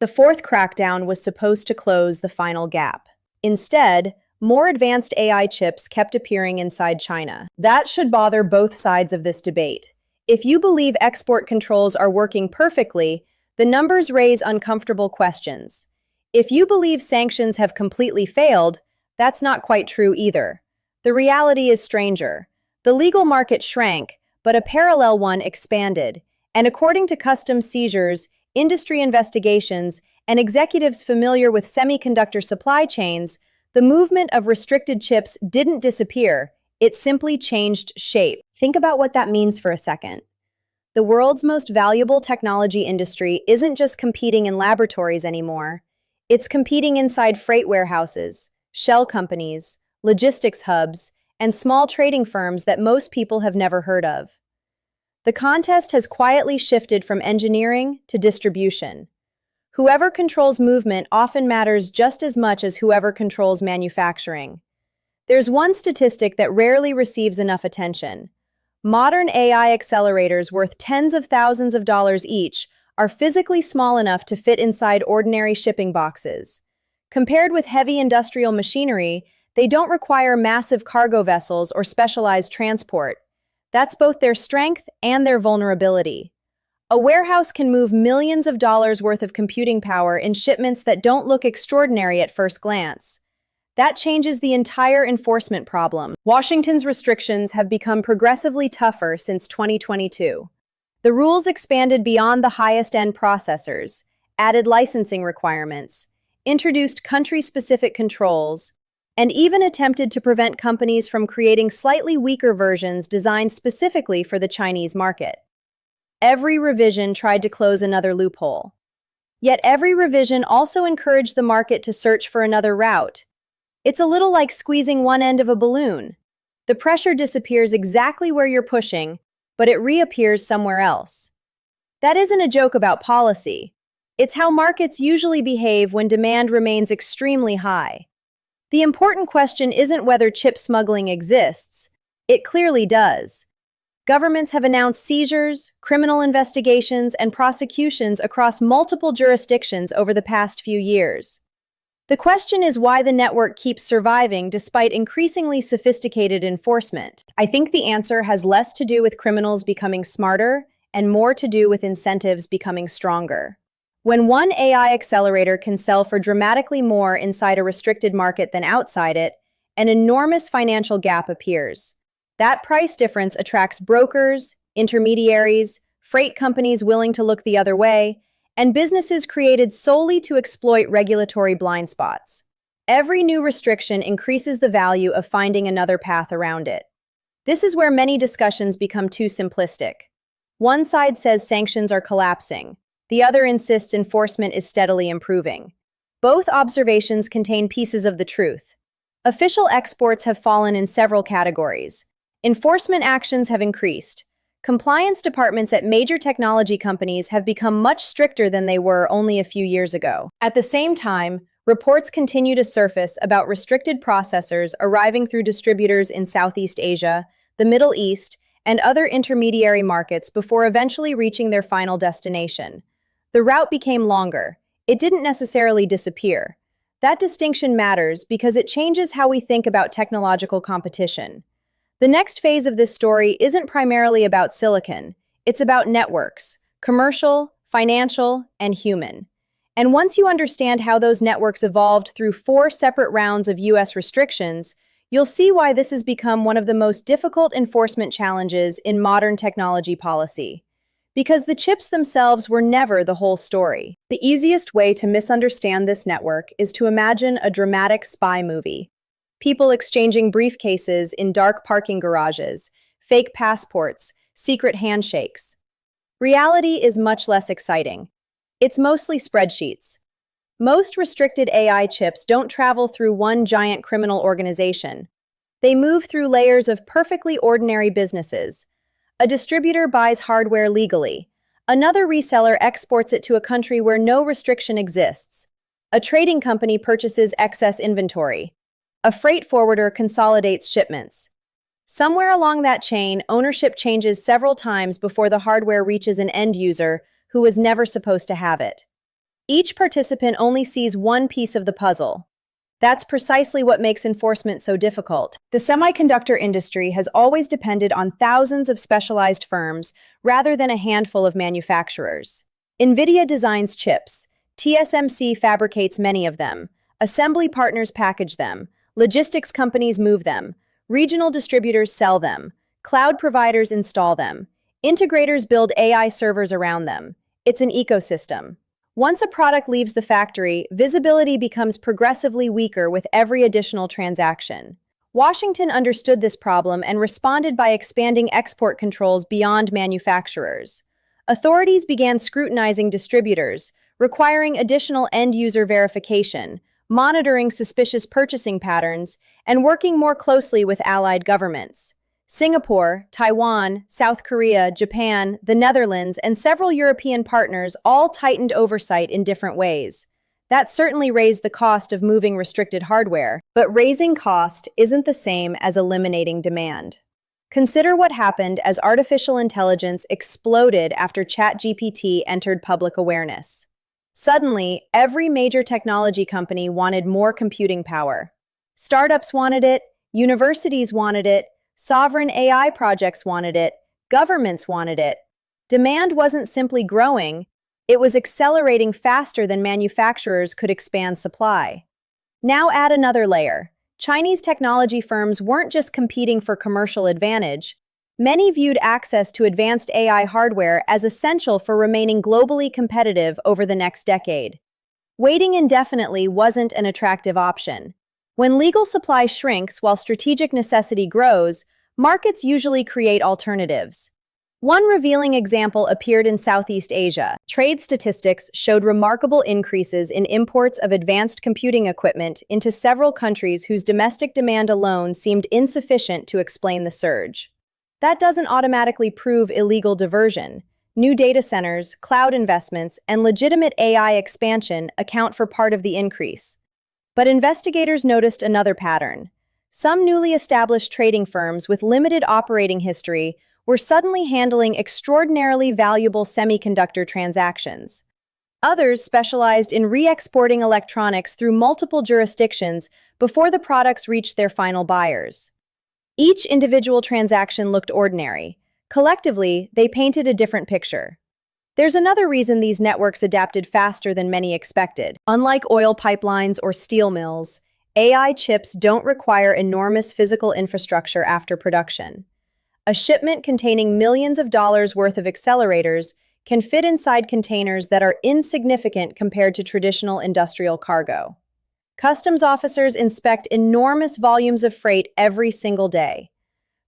The fourth crackdown was supposed to close the final gap. Instead, more advanced AI chips kept appearing inside China. That should bother both sides of this debate. If you believe export controls are working perfectly, the numbers raise uncomfortable questions. If you believe sanctions have completely failed, that's not quite true either. The reality is stranger. The legal market shrank, but a parallel one expanded. And according to customs seizures, industry investigations, and executives familiar with semiconductor supply chains, the movement of restricted chips didn't disappear, it simply changed shape. Think about what that means for a second. The world's most valuable technology industry isn't just competing in laboratories anymore. It's competing inside freight warehouses, shell companies, logistics hubs, and small trading firms that most people have never heard of. The contest has quietly shifted from engineering to distribution. Whoever controls movement often matters just as much as whoever controls manufacturing. There's one statistic that rarely receives enough attention. Modern AI accelerators worth tens of thousands of dollars each are physically small enough to fit inside ordinary shipping boxes. Compared with heavy industrial machinery, they don't require massive cargo vessels or specialized transport. That's both their strength and their vulnerability. A warehouse can move millions of dollars worth of computing power in shipments that don't look extraordinary at first glance. That changes the entire enforcement problem. Washington's restrictions have become progressively tougher since 2022. The rules expanded beyond the highest-end processors, added licensing requirements, introduced country-specific controls, and even attempted to prevent companies from creating slightly weaker versions designed specifically for the Chinese market. Every revision tried to close another loophole. Yet every revision also encouraged the market to search for another route. It's a little like squeezing one end of a balloon. The pressure disappears exactly where you're pushing, but it reappears somewhere else. That isn't a joke about policy. It's how markets usually behave when demand remains extremely high. The important question isn't whether chip smuggling exists. It clearly does. Governments have announced seizures, criminal investigations, and prosecutions across multiple jurisdictions over the past few years. The question is why the network keeps surviving despite increasingly sophisticated enforcement. I think the answer has less to do with criminals becoming smarter and more to do with incentives becoming stronger. When one AI accelerator can sell for dramatically more inside a restricted market than outside it, an enormous financial gap appears. That price difference attracts brokers, intermediaries, freight companies willing to look the other way, and businesses created solely to exploit regulatory blind spots. Every new restriction increases the value of finding another path around it. This is where many discussions become too simplistic. One side says sanctions are collapsing. The other insists enforcement is steadily improving. Both observations contain pieces of the truth. Official exports have fallen in several categories. Enforcement actions have increased. Compliance departments at major technology companies have become much stricter than they were only a few years ago. At the same time, reports continue to surface about restricted processors arriving through distributors in Southeast Asia, the Middle East, and other intermediary markets before eventually reaching their final destination. The route became longer. It didn't necessarily disappear. That distinction matters because it changes how we think about technological competition. The next phase of this story isn't primarily about silicon. It's about networks, commercial, financial, and human. And once you understand how those networks evolved through 4 separate rounds of US restrictions, you'll see why this has become one of the most difficult enforcement challenges in modern technology policy. Because the chips themselves were never the whole story. The easiest way to misunderstand this network is to imagine a dramatic spy movie. People exchanging briefcases in dark parking garages, fake passports, secret handshakes. Reality is much less exciting. It's mostly spreadsheets. Most restricted AI chips don't travel through one giant criminal organization. They move through layers of perfectly ordinary businesses. A distributor buys hardware legally. Another reseller exports it to a country where no restriction exists. A trading company purchases excess inventory. A freight forwarder consolidates shipments. Somewhere along that chain, ownership changes several times before the hardware reaches an end user who was never supposed to have it. Each participant only sees one piece of the puzzle. That's precisely what makes enforcement so difficult. The semiconductor industry has always depended on thousands of specialized firms rather than a handful of manufacturers. Nvidia designs chips. TSMC fabricates many of them. Assembly partners package them. Logistics companies move them. Regional distributors sell them. Cloud providers install them. Integrators build AI servers around them. It's an ecosystem. Once a product leaves the factory, visibility becomes progressively weaker with every additional transaction. Washington understood this problem and responded by expanding export controls beyond manufacturers. Authorities began scrutinizing distributors, requiring additional end-user verification, monitoring suspicious purchasing patterns, and working more closely with allied governments. Singapore, Taiwan, South Korea, Japan, the Netherlands, and several European partners all tightened oversight in different ways. That certainly raised the cost of moving restricted hardware, but raising cost isn't the same as eliminating demand. Consider what happened as artificial intelligence exploded after ChatGPT entered public awareness. Suddenly, every major technology company wanted more computing power. Startups wanted it, universities wanted it, sovereign AI projects wanted it, governments wanted it. Demand wasn't simply growing, it was accelerating faster than manufacturers could expand supply. Now add another layer. Chinese technology firms weren't just competing for commercial advantage. Many viewed access to advanced AI hardware as essential for remaining globally competitive over the next decade. Waiting indefinitely wasn't an attractive option. When legal supply shrinks while strategic necessity grows, markets usually create alternatives. One revealing example appeared in Southeast Asia. Trade statistics showed remarkable increases in imports of advanced computing equipment into several countries whose domestic demand alone seemed insufficient to explain the surge. That doesn't automatically prove illegal diversion. New data centers, cloud investments, and legitimate AI expansion account for part of the increase. But investigators noticed another pattern. Some newly established trading firms with limited operating history were suddenly handling extraordinarily valuable semiconductor transactions. Others specialized in re-exporting electronics through multiple jurisdictions before the products reached their final buyers. Each individual transaction looked ordinary. Collectively, they painted a different picture. There's another reason these networks adapted faster than many expected. Unlike oil pipelines or steel mills, AI chips don't require enormous physical infrastructure after production. A shipment containing millions of dollars worth of accelerators can fit inside containers that are insignificant compared to traditional industrial cargo. Customs officers inspect enormous volumes of freight every single day.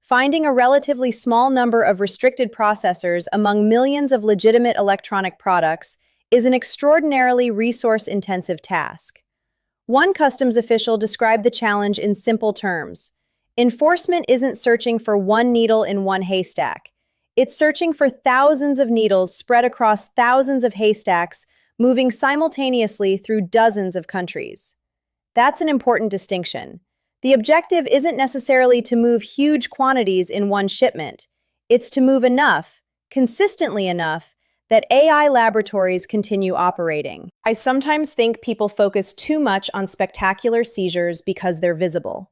Finding a relatively small number of restricted processors among millions of legitimate electronic products is an extraordinarily resource-intensive task. One customs official described the challenge in simple terms. Enforcement isn't searching for one needle in one haystack. It's searching for thousands of needles spread across thousands of haystacks, moving simultaneously through dozens of countries. That's an important distinction. The objective isn't necessarily to move huge quantities in one shipment. It's to move enough, consistently enough, that AI laboratories continue operating. I sometimes think people focus too much on spectacular seizures because they're visible.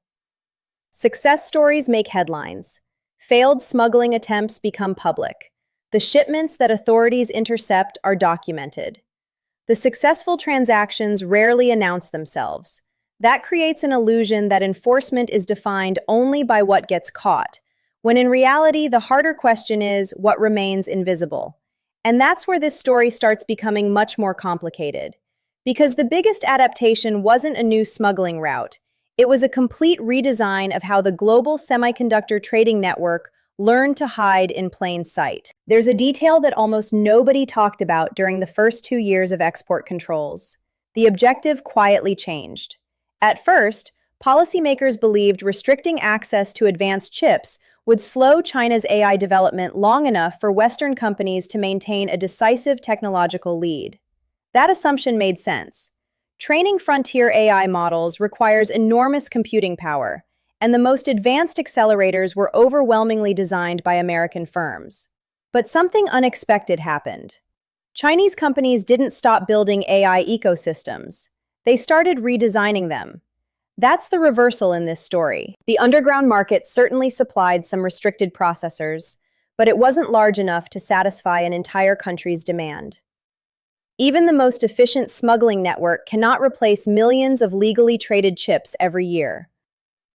Success stories make headlines. Failed smuggling attempts become public. The shipments that authorities intercept are documented. The successful transactions rarely announce themselves. That creates an illusion that enforcement is defined only by what gets caught, when in reality, the harder question is what remains invisible. And that's where this story starts becoming much more complicated. Because the biggest adaptation wasn't a new smuggling route. It was a complete redesign of how the global semiconductor trading network learned to hide in plain sight. There's a detail that almost nobody talked about during the first 2 years of export controls. The objective quietly changed. At first, policymakers believed restricting access to advanced chips would slow China's AI development long enough for Western companies to maintain a decisive technological lead. That assumption made sense. Training frontier AI models requires enormous computing power, and the most advanced accelerators were overwhelmingly designed by American firms. But something unexpected happened. Chinese companies didn't stop building AI ecosystems. They started redesigning them. That's the reversal in this story. The underground market certainly supplied some restricted processors, but it wasn't large enough to satisfy an entire country's demand. Even the most efficient smuggling network cannot replace millions of legally traded chips every year.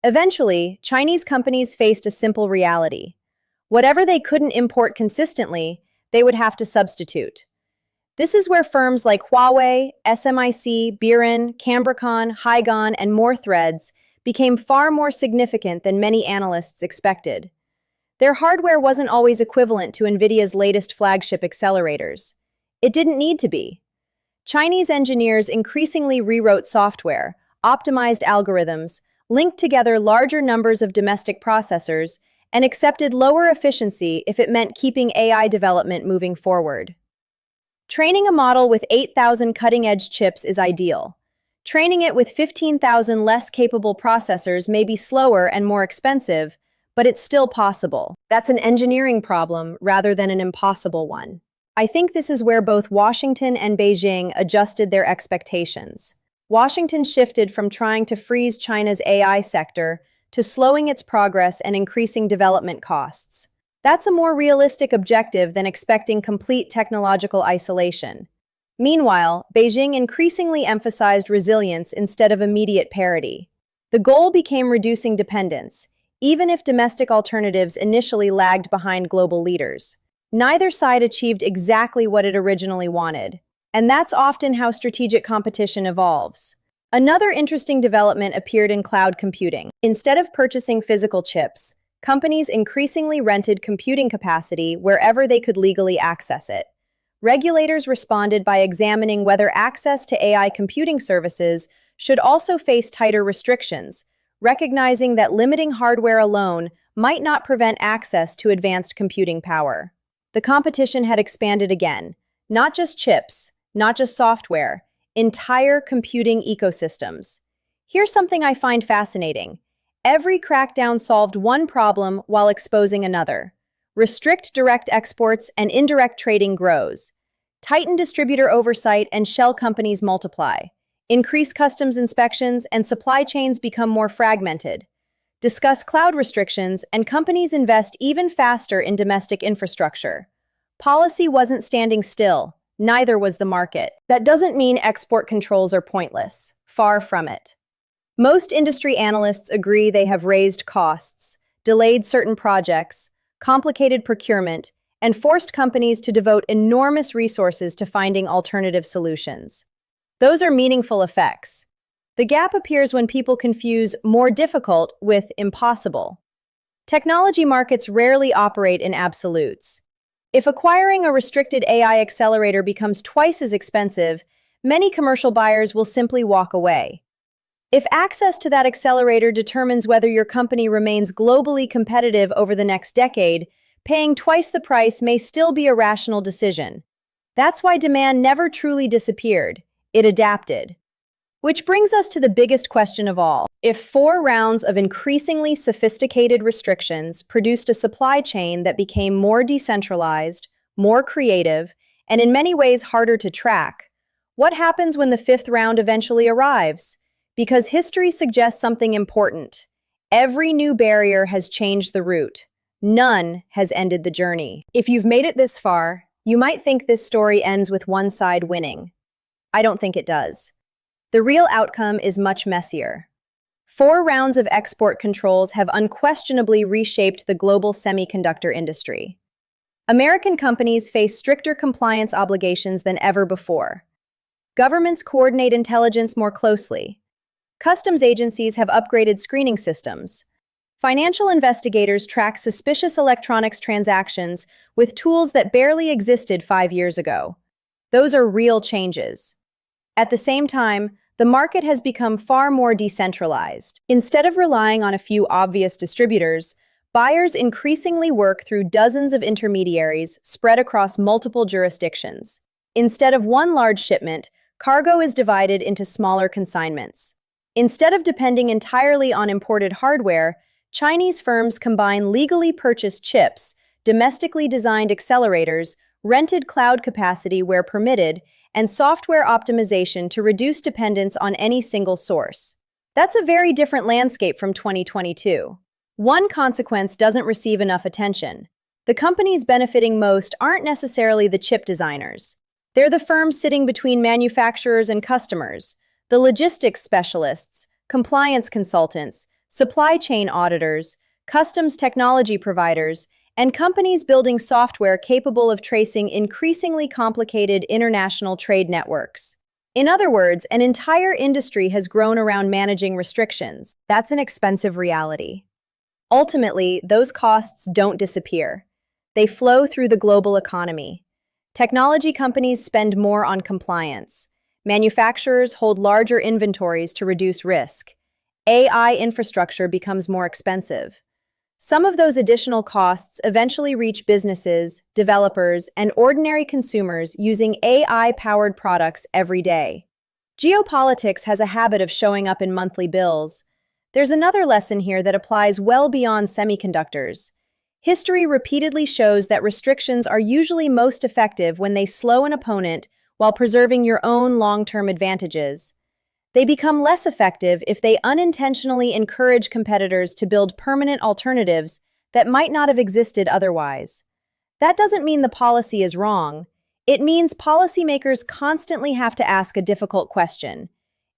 Eventually, Chinese companies faced a simple reality. Whatever they couldn't import consistently, they would have to substitute. This is where firms like Huawei, SMIC, Biren, Cambricon, Hygon, and more threads became far more significant than many analysts expected. Their hardware wasn't always equivalent to Nvidia's latest flagship accelerators. It didn't need to be. Chinese engineers increasingly rewrote software, optimized algorithms, linked together larger numbers of domestic processors, and accepted lower efficiency if it meant keeping AI development moving forward. Training a model with 8,000 cutting-edge chips is ideal. Training it with 15,000 less capable processors may be slower and more expensive, but it's still possible. That's an engineering problem rather than an impossible one. I think this is where both Washington and Beijing adjusted their expectations. Washington shifted from trying to freeze China's AI sector to slowing its progress and increasing development costs. That's a more realistic objective than expecting complete technological isolation. Meanwhile, Beijing increasingly emphasized resilience instead of immediate parity. The goal became reducing dependence, even if domestic alternatives initially lagged behind global leaders. Neither side achieved exactly what it originally wanted, and that's often how strategic competition evolves. Another interesting development appeared in cloud computing. Instead of purchasing physical chips, companies increasingly rented computing capacity wherever they could legally access it. Regulators responded by examining whether access to AI computing services should also face tighter restrictions, recognizing that limiting hardware alone might not prevent access to advanced computing power. The competition had expanded again. Not just chips, not just software, entire computing ecosystems. Here's something I find fascinating. Every crackdown solved one problem while exposing another. Restrict direct exports and indirect trading grows. Tighten distributor oversight and shell companies multiply. Increase customs inspections and supply chains become more fragmented. Discuss cloud restrictions and companies invest even faster in domestic infrastructure. Policy wasn't standing still, neither was the market. That doesn't mean export controls are pointless. Far from it. Most industry analysts agree they have raised costs, delayed certain projects, complicated procurement, and forced companies to devote enormous resources to finding alternative solutions. Those are meaningful effects. The gap appears when people confuse more difficult with impossible. Technology markets rarely operate in absolutes. If acquiring a restricted AI accelerator becomes twice as expensive, many commercial buyers will simply walk away. If access to that accelerator determines whether your company remains globally competitive over the next decade, paying twice the price may still be a rational decision. That's why demand never truly disappeared. It adapted. Which brings us to the biggest question of all. If 4 rounds of increasingly sophisticated restrictions produced a supply chain that became more decentralized, more creative, and in many ways harder to track, what happens when the 5th round eventually arrives? Because history suggests something important. Every new barrier has changed the route. None has ended the journey. If you've made it this far, you might think this story ends with one side winning. I don't think it does. The real outcome is much messier. 4 rounds of export controls have unquestionably reshaped the global semiconductor industry. American companies face stricter compliance obligations than ever before. Governments coordinate intelligence more closely. Customs agencies have upgraded screening systems. Financial investigators track suspicious electronics transactions with tools that barely existed 5 years ago. Those are real changes. At the same time, the market has become far more decentralized. Instead of relying on a few obvious distributors, buyers increasingly work through dozens of intermediaries spread across multiple jurisdictions. Instead of one large shipment, cargo is divided into smaller consignments. Instead of depending entirely on imported hardware, Chinese firms combine legally purchased chips, domestically designed accelerators, rented cloud capacity where permitted, and software optimization to reduce dependence on any single source. That's a very different landscape from 2022. One consequence doesn't receive enough attention. The companies benefiting most aren't necessarily the chip designers. They're the firms sitting between manufacturers and customers, the logistics specialists, compliance consultants, supply chain auditors, customs technology providers, and companies building software capable of tracing increasingly complicated international trade networks. In other words, an entire industry has grown around managing restrictions. That's an expensive reality. Ultimately, those costs don't disappear. They flow through the global economy. Technology companies spend more on compliance. Manufacturers hold larger inventories to reduce risk. AI infrastructure becomes more expensive. Some of those additional costs eventually reach businesses, developers, and ordinary consumers using AI-powered products every day. Geopolitics has a habit of showing up in monthly bills. There's another lesson here that applies well beyond semiconductors. History repeatedly shows that restrictions are usually most effective when they slow an opponent while preserving your own long-term advantages. They become less effective if they unintentionally encourage competitors to build permanent alternatives that might not have existed otherwise. That doesn't mean the policy is wrong. It means policymakers constantly have to ask a difficult question.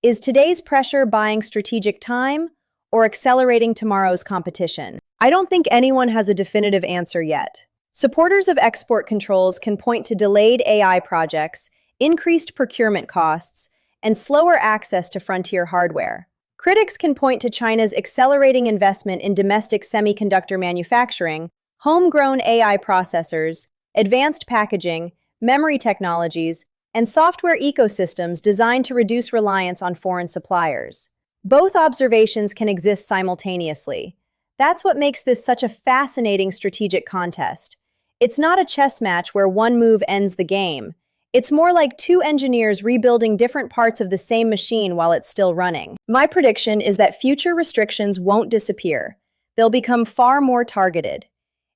Is today's pressure buying strategic time or accelerating tomorrow's competition? I don't think anyone has a definitive answer yet. Supporters of export controls can point to delayed AI projects, increased procurement costs, and slower access to frontier hardware. Critics can point to China's accelerating investment in domestic semiconductor manufacturing, homegrown AI processors, advanced packaging, memory technologies, and software ecosystems designed to reduce reliance on foreign suppliers. Both observations can exist simultaneously. That's what makes this such a fascinating strategic contest. It's not a chess match where one move ends the game. It's more like two engineers rebuilding different parts of the same machine while it's still running. My prediction is that future restrictions won't disappear. They'll become far more targeted.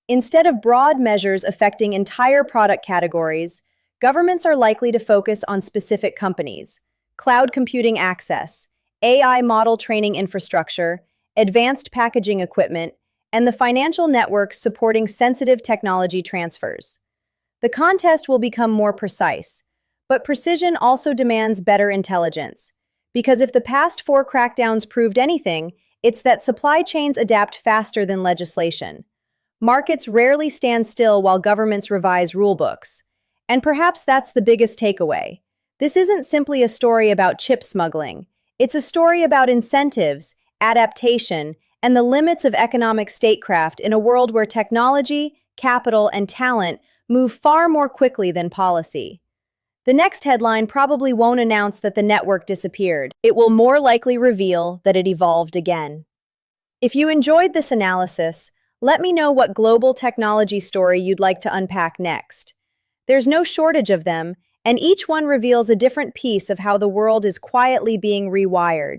Instead of broad measures affecting entire product categories, governments are likely to focus on specific companies, cloud computing access, AI model training infrastructure, advanced packaging equipment, and the financial networks supporting sensitive technology transfers. The contest will become more precise, but precision also demands better intelligence. Because if the past 4 crackdowns proved anything, it's that supply chains adapt faster than legislation. Markets rarely stand still while governments revise rulebooks. And perhaps that's the biggest takeaway. This isn't simply a story about chip smuggling. It's a story about incentives, adaptation, and the limits of economic statecraft in a world where technology, capital, and talent move far more quickly than policy. The next headline probably won't announce that the network disappeared. It will more likely reveal that it evolved again. If you enjoyed this analysis, let me know what global technology story you'd like to unpack next. There's no shortage of them, and each one reveals a different piece of how the world is quietly being rewired.